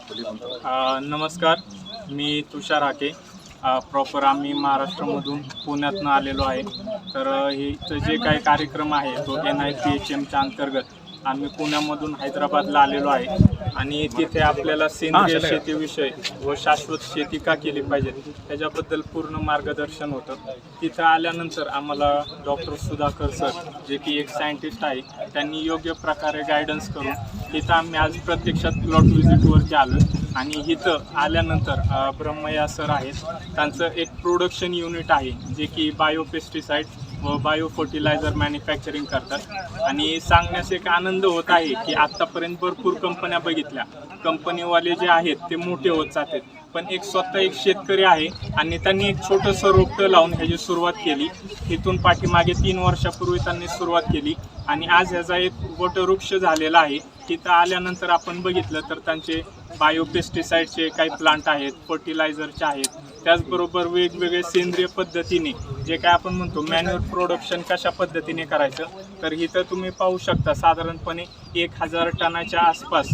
नमस्कार, मी तुषार हाके. प्रॉपर आम्ही महाराष्ट्रामधून पुण्यातून आलेलो आहे. तर इथं जे काही कार्यक्रम आहे तो NIPHMच्या अंतर्गत आम्ही पुण्यामधून हैदराबादला आलेलो आहे आणि तिथे आपल्याला सेंद्रिय शेतीविषय व शाश्वत शेती का केली पाहिजे त्याच्याबद्दल पूर्ण मार्गदर्शन होतं. तिथं आल्यानंतर आम्हाला डॉक्टर सुधाकर सर, जे की एक सायंटिस्ट आहे, त्यांनी योग्य प्रकारे गायडन्स करून इथं आम्ही आज प्रत्यक्षात प्लॉट व्हिजिटवरती आलो. आणि इथं आल्यानंतर ब्रह्मय्या सर आहेत, त्यांचं एक प्रोडक्शन युनिट आहे जे की बायोपेस्टिसाइड व बायो फर्टिलायझर मॅन्युफॅक्चरिंग करतात. आणि सांगण्यास एक आनंद होत आहे की आत्तापर्यंत भरपूर कंपन्या बघितल्या, कंपनीवाले जे आहेत ते मोठे होत जातात, पण एक स्वतः एक शेतकरी आहे आणि त्यांनी एक छोटंसं रोपटं लावून ह्याची सुरुवात केली. इथून पाठीमागे 3 वर्षापूर्वी त्यांनी सुरुवात केली आणि आज ह्याचा एक वटवृक्ष झालेला आहे. तिथं आल्यानंतर आपण बघितलं तर त्यांचे बायोपेस्टिसाइडचे काही प्लांट आहेत, फर्टिलायझरचे आहेत, त्याचबरोबर वेगवेगळे सेंद्रिय पद्धतीने जे काय आपण म्हणतो मॅन्युअर प्रोडक्शन कशा पद्धतीने करायचं, तर इथं तुम्ही पाहू शकता साधारणपणे 1000 टनाच्या आसपास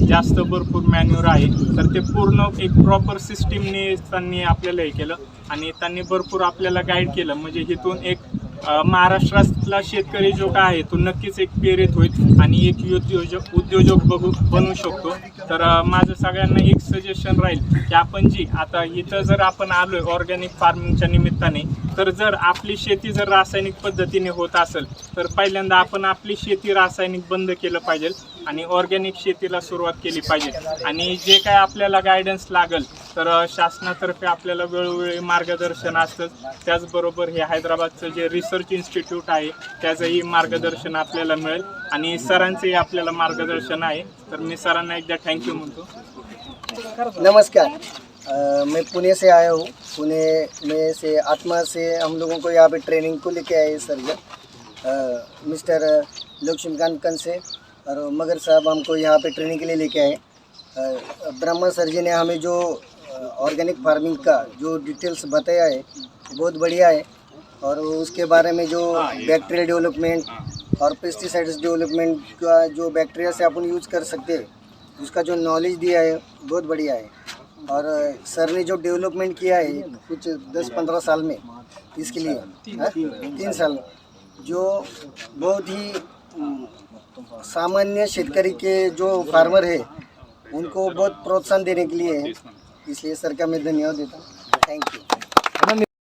जास्त भरपूर मॅन्युअर आहे. तर ते पूर्ण एक प्रॉपर सिस्टीमने त्यांनी आपल्याला हे केलं आणि त्यांनी भरपूर आपल्याला गाईड केलं. म्हणजे इथून एक महाराष्ट्रातला शेतकरी जो काय आहे तो नक्कीच एक प्रेरित होईल आणि एक उद्योजक बनू शकतो. तर माझं सगळ्यांना एक सजेशन राहील की आपण जी आता इथं जर आपण आलोय ऑर्गॅनिक फार्मिंगच्या निमित्ताने, तर जर आपली शेती जर रासायनिक पद्धतीने होत असेल तर पहिल्यांदा आपण आपली शेती रासायनिक बंद केलं पाहिजे आणि ऑर्गॅनिक शेतीला सुरुवात केली पाहिजे. आणि जे काय आपल्याला गायडन्स लागेल तर शासनातर्फे आपल्याला वेळोवेळी मार्गदर्शन असतं. त्याचबरोबर हे हैदराबादचं जे रिसर्च इन्स्टिट्यूट आहे त्याचंही मार्गदर्शन आपल्याला मिळेल आणि सरांचंही आपल्याला मार्गदर्शन आहे. तर मी सरांना एकदा थँक्यू म्हणतो. नमस्कार, मैं पुणे से आया हूँ. पुणे में से आत्मा से हम लोगों को यहाँ पे ट्रेनिंग को लेके आए सर मिस्टर लक्ष्मीकांत कंसे और मगर साहब हमको यहाँ पे ट्रेनिंग के लिए लेके आए. ब्रह्मा सर जी ने हमें जो ऑर्गेनिक फार्मिंग का जो डिटेल्स बताया है बहुत बढ़िया है. और उसके बारे में जो बैक्टीरियल डेवलपमेंट और पेस्टिसाइड्स डेवलपमेंट का जो बैक्टीरिया से अपन यूज़ कर सकते हैं उसका जो नॉलेज दिया है बहुत बढ़िया है. और सर ने जो डेवलपमेंट किया है कुछ 10-15 साल में इसके लिए 3 साल में, जो बहुत ही सामान्य शेतकरी के जो फार्मर है उनको बहुत प्रोत्साहन देने के लिए है. इसलिए सर का मैं धन्यवाद देता हूँ. Thank you.